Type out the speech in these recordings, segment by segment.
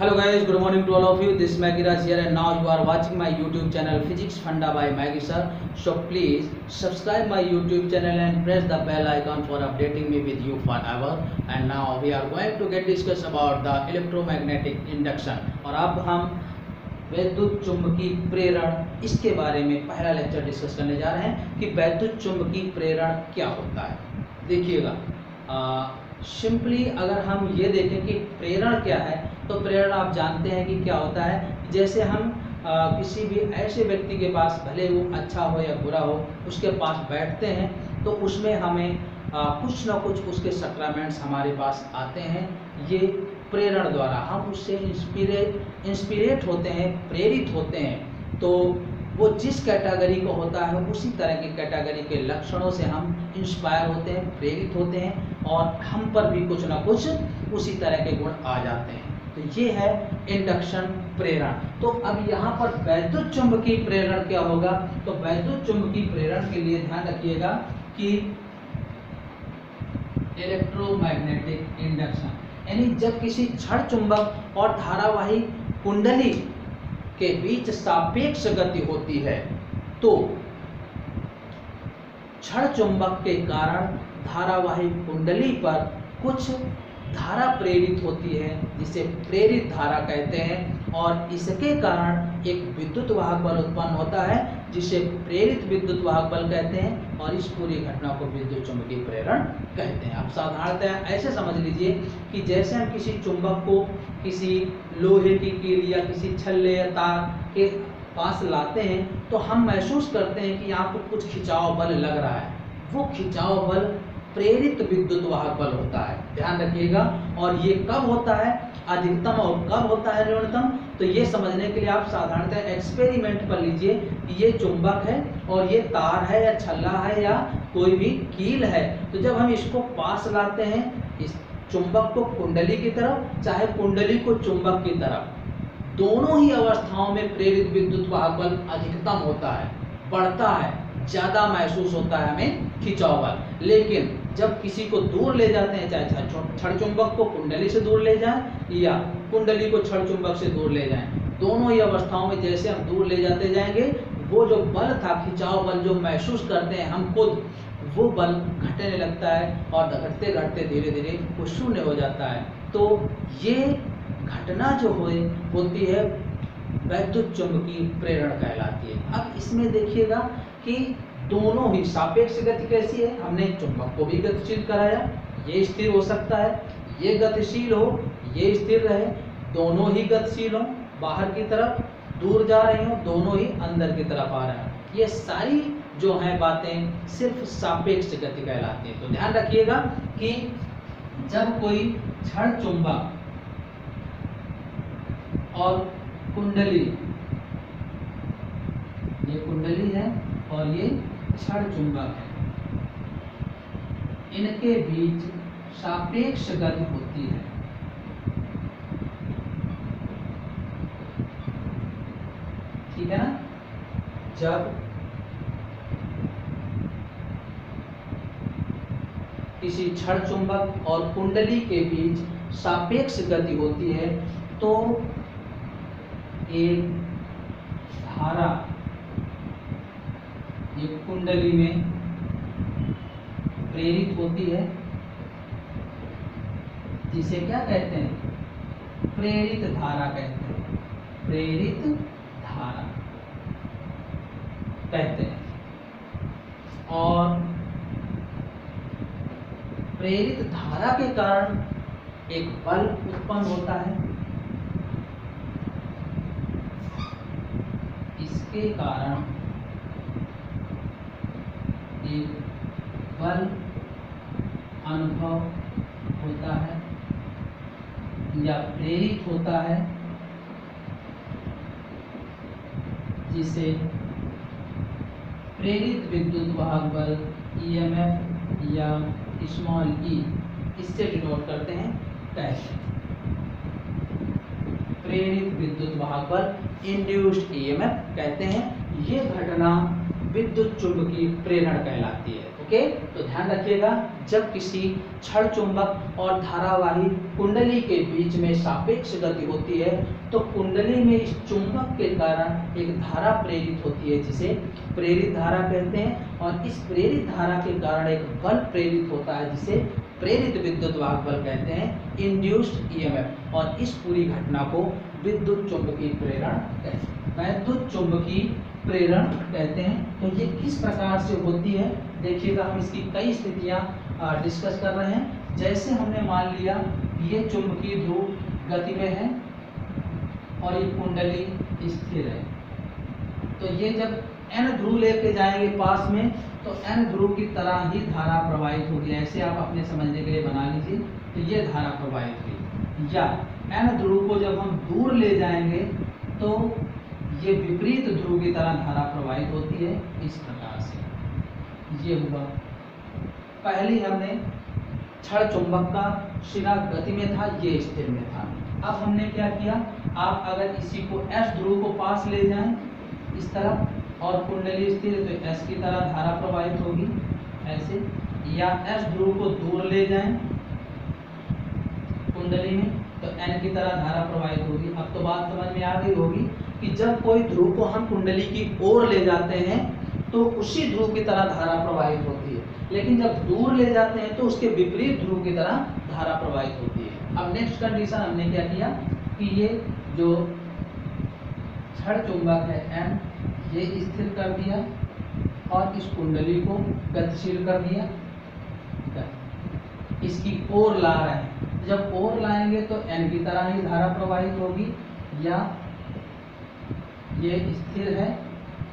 Hello guys, good morning to all of you. This is Maggie Raj here and now you are watching my YouTube channel Physics Funda by Maggie sir. So please subscribe my YouTube channel and press the bell icon for updating me with you forever. And now we are going to get discuss about the electromagnetic induction. और अब हम वैद्युत चुंबकीय प्रेरण इसके बारे में पहला लेक्चर डिस्कस करने जा रहे हैं कि वैद्युत चुंबकीय प्रेरण क्या होता है। देखिएगा सिंपली अगर हम ये देखें कि प्रेरण क्या है तो प्रेरण आप जानते हैं कि क्या होता है। जैसे हम किसी भी ऐसे व्यक्ति के पास भले वो अच्छा हो या बुरा हो उसके पास बैठते हैं तो उसमें हमें कुछ ना कुछ उसके सैक्रामेंट्स हमारे पास आते हैं। ये प्रेरण द्वारा हम उससे इंस्पिरेट होते हैं, प्रेरित होते हैं। तो वो जिस कैटेगरी को होता है उसी तरह की कैटेगरी के लक्षणों से हम इंस्पायर होते हैं, प्रेरित होते हैं और हम पर भी कुछ ना कुछ उसी तरह के गुण आ जाते हैं। तो ये है इंडक्शन प्रेरण। तो अब यहाँ पर वैद्युत चुंबकीय प्रेरण क्या होगा? तो वैद्युत चुंबकीय प्रेरण के लिए ध्यान रखिएगा कि इलेक्ट्रोमैग्नेटिक इंडक्शन यानी जब किसी क्षण चुंबक और धारावाही कुंडली के बीच सापेक्ष गति होती है तो क्षण चुंबक के कारण धारावाही कुंडली पर कुछ धारा प्रेरित होती है जिसे प्रेरित धारा कहते हैं और इसके कारण एक विद्युत वाहक बल उत्पन्न होता है जिसे प्रेरित विद्युत वाहक बल कहते हैं और इस पूरी घटना को विद्युत चुंबकीय प्रेरण कहते हैं। आप साधारणतः ऐसे समझ लीजिए कि जैसे हम किसी चुंबक को किसी लोहे की कील या किसी छल्ले या तार के पास लाते हैं तो हम महसूस करते हैं कि यहाँ पर कुछ खिंचाव बल लग रहा है। वो खिंचाव बल प्रेरित विद्युत वाहक बल होता है, ध्यान रखिएगा। और ये कब होता है अधिकतम और कब होता है न्यूनतम? तो ये समझने के लिए आप साधारणतः एक्सपेरिमेंट कर लीजिए कि ये चुंबक है और ये तार है या छल्ला है या कोई भी कील है। तो जब हम इसको पास लाते हैं इस चुंबक को कुंडली की तरफ चाहे कुंडली को चुंबक की तरफ, दोनों ही अवस्थाओं में प्रेरित विद्युत वाहक बल अधिकतम होता है, बढ़ता है, ज़्यादा महसूस होता है हमें खिंचाव बल। लेकिन जब किसी को दूर ले जाते हैं, चाहे क्षण चुंबक को कुंडली से दूर ले जाएं या कुंडली को क्षण चुंबक से दूर ले जाएं, दोनों ही अवस्थाओं में जैसे हम दूर ले जाते जाएंगे वो जो बल था खिंचाव बल जो महसूस करते हैं हम खुद, वो बल घटने लगता है और घटते घटते धीरे धीरे वो शून्य हो जाता है। तो ये घटना जो होती है वैद्युत चुंबकीय प्रेरण कहलाती है। अब इसमें देखिएगा कि दोनों ही सापेक्ष गति कैसी है, हमने चुंबक को भी गतिशील कराया, ये स्थिर हो सकता है, ये गतिशील हो, ये स्थिर रहे, दोनों ही गतिशील हो, बाहर की तरफ दूर जा रहे हो, दोनों ही अंदर की तरफ आ रहे हैं। ये सारी जो हैं बातें सिर्फ सापेक्ष गति कहलाती है। तो ध्यान रखिएगा कि जब कोई क्षण चुंबक और कुंडली, ये कुंडली है और ये क्षण चुंबक है, इनके बीच सापेक्ष गति होती है ठीक है ना। जब किसी क्षण चुंबक और कुंडली के बीच सापेक्ष गति होती है तो एक धारा एक कुंडली में प्रेरित होती है जिसे क्या कहते हैं? प्रेरित धारा कहते हैं, प्रेरित धारा कहते हैं। और प्रेरित धारा के कारण एक बल उत्पन्न होता है, इसके कारण एक बल अनुभव होता है या प्रेरित होता है जिसे प्रेरित विद्युत वाहक बल EMF या स्मॉल e इससे डिनोट करते हैं कैसे? प्रेरित विद्युत वाहक बल इंड्यूस्ड EMF कहते हैं। ये घटना विद्युत चुंबकीय प्रेरण कहलाती है। तो ओके, तो ध्यान रखिएगा, जब किसी क्षण चुंबक और धारावाही कुंडली के बीच में सापेक्ष गति होती है तो कुंडली में इस चुंबक के कारण एक धारा प्रेरित होती है जिसे प्रेरित धारा कहते हैं, और इस प्रेरित धारा के कारण एक बल प्रेरित होता है जिसे प्रेरित विद्युत वाहक बल कहते हैं, इंड्यूस्ड ईएमएफ। और इस पूरी घटना को विद्युत चुंबकीय प्रेरण कहते हैं, वैद्युत चुंबकीय प्रेरण कहते हैं। तो ये किस प्रकार से होती है देखिएगा, हम इसकी कई स्थितियां डिस्कस कर रहे हैं। जैसे हमने मान लिया ये चुंबकीय ध्रुव गति में है और ये कुंडली स्थिर है, तो ये जब n ध्रुव लेके जाएंगे पास में तो n ध्रुव की तरह ही धारा प्रवाहित होगी। ऐसे आप अपने समझने के लिए बना लीजिए, तो ये धारा प्रवाहित हुई। या n ध्रुव को जब हम दूर ले जाएंगे तो ये विपरीत ध्रुव की तरह धारा प्रवाहित होती है, इस प्रकार से। ये हुआ पहली हमने क्षण चुंबक का शिरा गति में था, ये स्थिर में था। अब हमने क्या किया, आप अगर इसी को S ध्रुव को पास ले जाएं इस तरफ और कुंडली स्थिर है तो S की तरह धारा प्रवाहित होगी ऐसे, या S ध्रुव को दूर ले जाएं कुंडली में तो N की तरह धारा प्रवाहित होगी। अब तो बात समझ में आ गई होगी कि जब कोई ध्रुव को हम कुंडली की ओर ले जाते हैं तो उसी ध्रुव की तरह धारा प्रवाहित होती है, लेकिन जब दूर ले जाते हैं तो उसके विपरीत ध्रुव की तरह धारा प्रवाहित होती है। अब नेक्स्ट कंडीशन हमने क्या किया कि ये जो क्षण चुंबक है M, ये स्थिर कर दिया और इस कुंडली को गतिशील कर दिया, इसकी ओर ला रहे हैं। जब ओर लाएंगे तो N की तरह ही धारा प्रवाहित होगी, या ये स्थिर है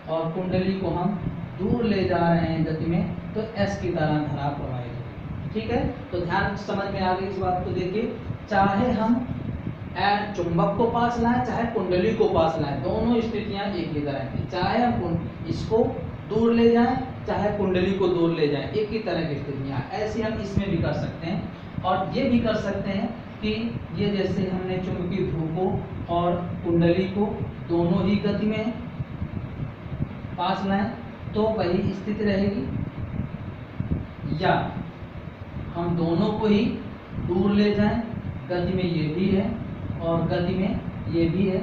और कुंडली को हम दूर ले जा रहे हैं गति में तो S की तरह धारा प्रवाहित होगी। ठीक है, तो ध्यान समझ में आ गई इस बात को। देखिए, चाहे हम चुंबक को पास लाएं चाहे कुंडली को पास लाएं, दोनों स्थितियां एक ही तरह की। चाहे हम इसको दूर ले जाएं चाहे कुंडली को दूर ले जाएं, एक ही तरह की स्थितियां। ऐसे हम इसमें भी कर सकते हैं और ये भी कर सकते हैं कि ये जैसे हमने चुंबकीय ध्रुव को और कुंडली को दोनों ही गति में पास लाएं तो वही स्थिति रहेगी, या हम दोनों को ही दूर ले जाएं, गति में ये भी है और गति में ये भी है,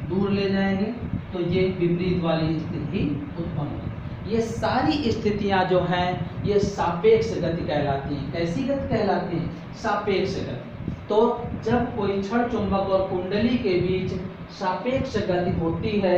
दूर ले जाएंगे तो ये विपरीत वाली स्थिति उत्पन्न होगी। ये सारी स्थितियां जो हैं ये सापेक्ष गति कहलाती हैं। कैसी गति कहलाती है? सापेक्ष गति। तो जब कोई क्षण चुंबक और कुंडली के बीच सापेक्ष गति होती है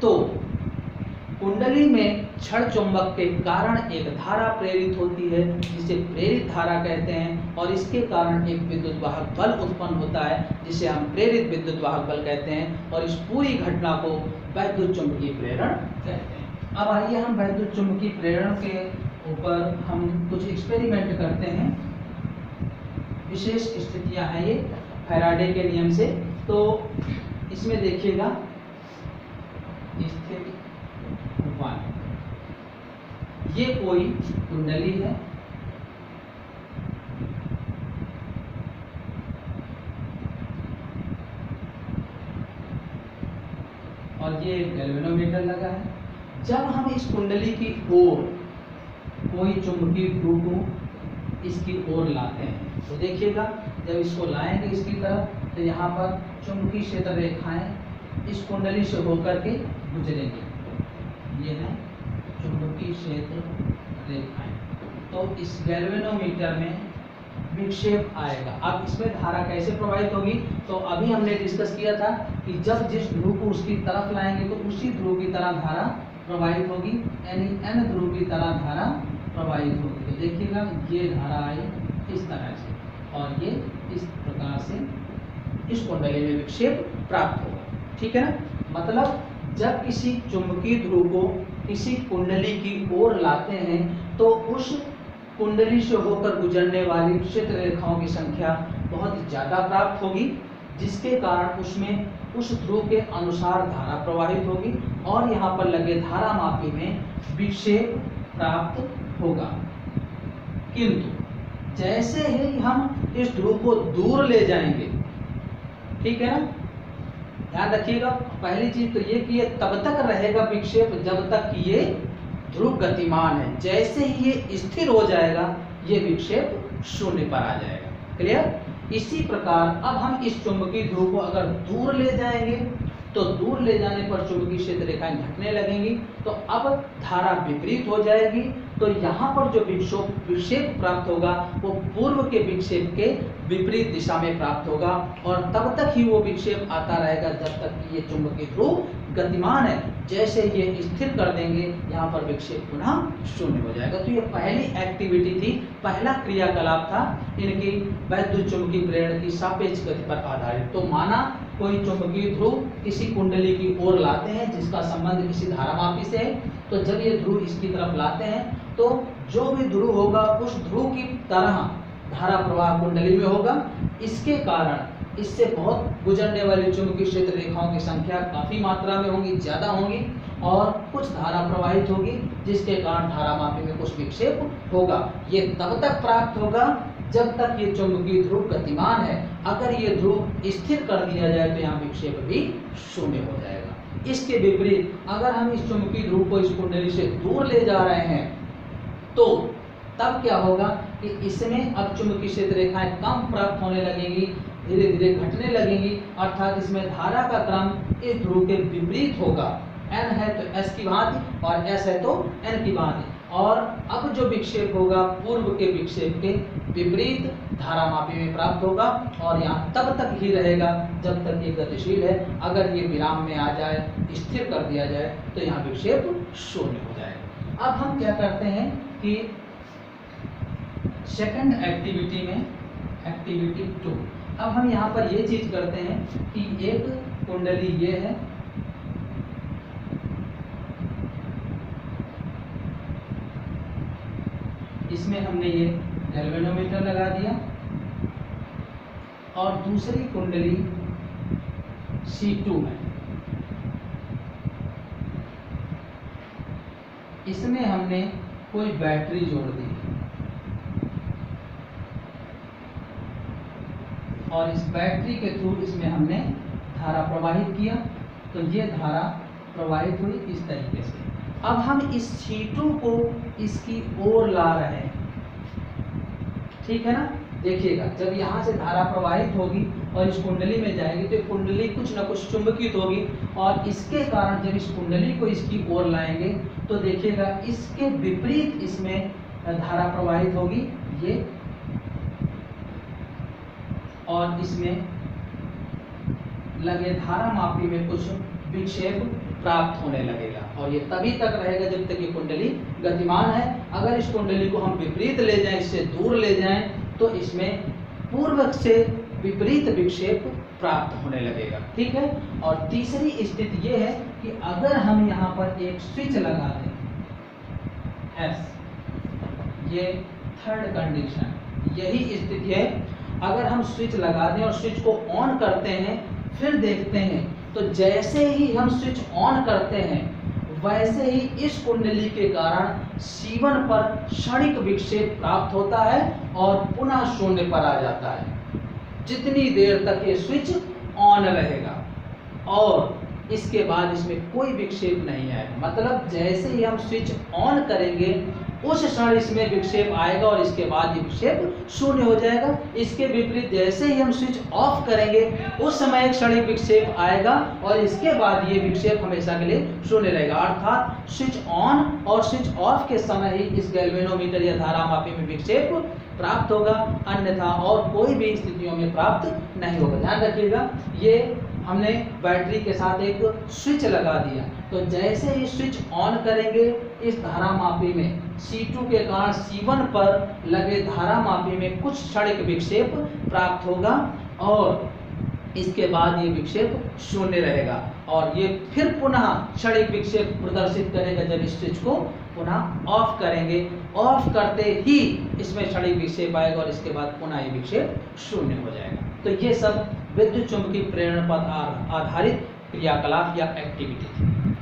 तो कुंडली में क्षण चुंबक के कारण एक धारा प्रेरित होती है जिसे प्रेरित धारा कहते हैं, और इसके कारण एक विद्युत वाहक बल उत्पन्न होता है जिसे हम प्रेरित विद्युत वाहक बल कहते हैं, और इस पूरी घटना को वैद्युत चुंबकीय प्रेरण कहते हैं। अब आइए हम वैद्युत चुंबकीय प्रेरण के ऊपर हम कुछ एक्सपेरिमेंट करते हैं। विशेष स्थितियां हैं ये फैराडे के नियम से। तो इसमें देखिएगा, स्थिति 1, ये कोई कुंडली है और ये गैल्वेनोमीटर लगा है। जब हम इस कुंडली की ओर कोई चुंबकीय ध्रुव को इसकी ओर लाते हैं तो देखिएगा, जब इसको लाएंगे इसकी तरफ तो यहाँ पर चुंबकीय क्षेत्र रेखाएं इस कुंडली से होकर के गुजरेंगी। ये है चुंबकीय क्षेत्र रेखाएं। तो इस गैल्वेनोमीटर में विक्षेप आएगा। अब इसमें धारा कैसे प्रवाहित होगी? तो अभी हमने डिस्कस किया था कि जब जिस ध्रुव को उसकी तरफ लाएंगे तो उसी ध्रुव की तरह धारा प्रवाहित होगी, यानी n ध्रुव की तरह धारा प्रवाहित होगी। तो देखिएगा, ये धारा आई इस तरह से और ये इस प्रकार से इस कुंडली में विक्षेप प्राप्त होगा। ठीक है ना? मतलब जब किसी चुंबकीय ध्रुव को किसी कुंडली की ओर लाते हैं तो उस कुंडली से होकर गुजरने वाली क्षेत्र रेखाओं की संख्या बहुत ज़्यादा प्राप्त होगी, जिसके कारण उसमें उस ध्रुव के अनुसार धारा प्रवाहित होगी और यहाँ पर लगे धारा मापी में विक्षेप प्राप्त होगा। किंतु जैसे ही हम इस ध्रुव को दूर ले जाएंगे, ठीक है ना, ध्यान रखिएगा, पहली चीज तो ये कि ये तब तक रहेगा विक्षेप जब तक कि ये ध्रुव गतिमान है, जैसे ही ये स्थिर हो जाएगा ये विक्षेप शून्य पर आ जाएगा। क्लियर। इसी प्रकार अब हम इस चुंबकीय ध्रुव को अगर दूर ले जाएंगे तो दूर ले जाने पर चुंबकीय क्षेत्र रेखाएं घटने लगेंगी, तो अब धारा विपरीत हो जाएगी। तो यहाँ पर जो विक्षेप प्राप्त होगा वो पूर्व के विक्षेप के विपरीत दिशा में प्राप्त होगा, और तब तक ही वो विक्षेप आता रहेगा जब तक कि ये चुंबकीय ध्रुव गतिमान है। जैसे ये स्थिर कर देंगे यहाँ पर विक्षेप पुनः शून्य हो जाएगा। तो ये पहली एक्टिविटी थी, पहला क्रियाकलाप था इनकी वैद्युत चुंबकीय प्रेरण की सापेक्ष गति पर आधारित। तो माना कोई चुंबकीय ध्रुव किसी कुंडली की ओर लाते हैं जिसका संबंध किसी धारामापी से है, तो जब ये ध्रुव इसकी तरफ लाते हैं तो जो भी ध्रुव होगा उस ध्रुव की तरह धारा प्रवाह कुंडली में होगा। इसके कारण इससे बहुत गुजरने वाली चुंबकीय क्षेत्र रेखाओं की संख्या काफ़ी मात्रा में होगी, ज़्यादा होंगी, और कुछ धारा प्रवाहित होगी जिसके कारण धारामापी में कुछ विक्षेप होगा। ये तब तक प्राप्त होगा जब तक ये चुंबकीय ध्रुव गतिमान है। अगर ये ध्रुव स्थिर कर दिया जाए तो यहाँ विक्षेप भी शून्य हो जाएगा। इसके विपरीत अगर हम इस चुंबकीय ध्रुव को इस कुंडली से दूर ले जा रहे हैं तो तब क्या होगा कि इसमें अब चुंबकीय क्षेत्र रेखाएं कम प्राप्त होने लगेंगी, धीरे धीरे घटने लगेंगी, अर्थात इसमें धारा का क्रम इस ध्रुव के विपरीत होगा। n है तो s की भांति और s है तो n की भांति, और अब जो विक्षेप होगा पूर्व के विक्षेप के विपरीत धारामापी में प्राप्त होगा, और यहाँ तब तक ही रहेगा जब तक ये गतिशील है। अगर ये विराम में आ जाए, स्थिर कर दिया जाए, तो यहाँ विक्षेप शून्य हो जाएगा। अब हम क्या करते हैं कि सेकंड एक्टिविटी में, एक्टिविटी 2, अब हम यहाँ पर ये चीज करते हैं कि एक कुंडली ये है, इसमें हमने ये गैल्वेनोमीटर लगा दिया, और दूसरी कुंडली C2 है, इसमें हमने कोई बैटरी जोड़ दी और इस बैटरी के थ्रू इसमें हमने धारा प्रवाहित किया, तो ये धारा प्रवाहित हुई इस तरीके से। अब हम इस C2 को इसकी ओर ला रहे हैं, ठीक है ना। देखिएगा जब यहाँ से धारा प्रवाहित होगी और इस कुंडली में जाएगी तो कुंडली कुछ न कुछ चुंबकित होगी, और इसके कारण जब इस कुंडली को इसकी ओर लाएंगे तो देखिएगा इसके विपरीत इसमें धारा प्रवाहित होगी, ये, और इसमें लगे धारामापी में कुछ विक्षेप प्राप्त होने लगेगा, और ये तभी तक रहेगा जब तक ये कुंडली गतिमान है। अगर इस कुंडली को हम विपरीत ले जाएं, इससे दूर ले जाएं, तो इसमें पूर्व से विपरीत विक्षेप प्राप्त होने लगेगा, ठीक है। और तीसरी स्थिति ये है कि अगर हम यहाँ पर एक स्विच लगा दें S, ये थर्ड कंडीशन, यही स्थिति है। अगर हम स्विच लगा दें और स्विच को ऑन करते हैं, फिर देखते हैं तो जैसे ही हम स्विच ऑन करते हैं वैसे ही इस कुंडली के कारण C1 पर क्षणिक विक्षेप प्राप्त होता है और पुनः शून्य पर आ जाता है, जितनी देर तक ये स्विच ऑन रहेगा, और इसके बाद इसमें कोई विक्षेप नहीं आएगा। मतलब जैसे ही हम स्विच ऑन करेंगे उस क्षण इसमें विक्षेप आएगा और इसके बाद ये विक्षेप शून्य हो जाएगा। इसके विपरीत जैसे ही हम स्विच ऑफ करेंगे उस समय एक क्षणिक विक्षेप आएगा और इसके बाद ये विक्षेप हमेशा के लिए शून्य रहेगा। अर्थात स्विच ऑन और स्विच ऑफ के समय ही इस गैल्वेनोमीटर या धारामापी में विक्षेप प्राप्त होगा, अन्यथा और कोई भी स्थितियों में प्राप्त नहीं होगा। ध्यान रखिएगा, ये हमने बैटरी के साथ एक स्विच लगा दिया, तो जैसे ही स्विच ऑन करेंगे इस धारामापी में C2 के कारण C1 पर लगे धारामापी में कुछ क्षणिक विक्षेप प्राप्त होगा और इसके बाद ये विक्षेप शून्य रहेगा, और ये फिर पुनः क्षणिक विक्षेप प्रदर्शित करेगा जब इस स्विच को पुनः ऑफ करेंगे। ऑफ करते ही इसमें क्षणिक विक्षेप आएगा और इसके बाद पुनः ये विक्षेप शून्य हो जाएगा। तो ये सब विद्युत चुंबकीय प्रेरण पर आधारित क्रियाकलाप या एक्टिविटी थी।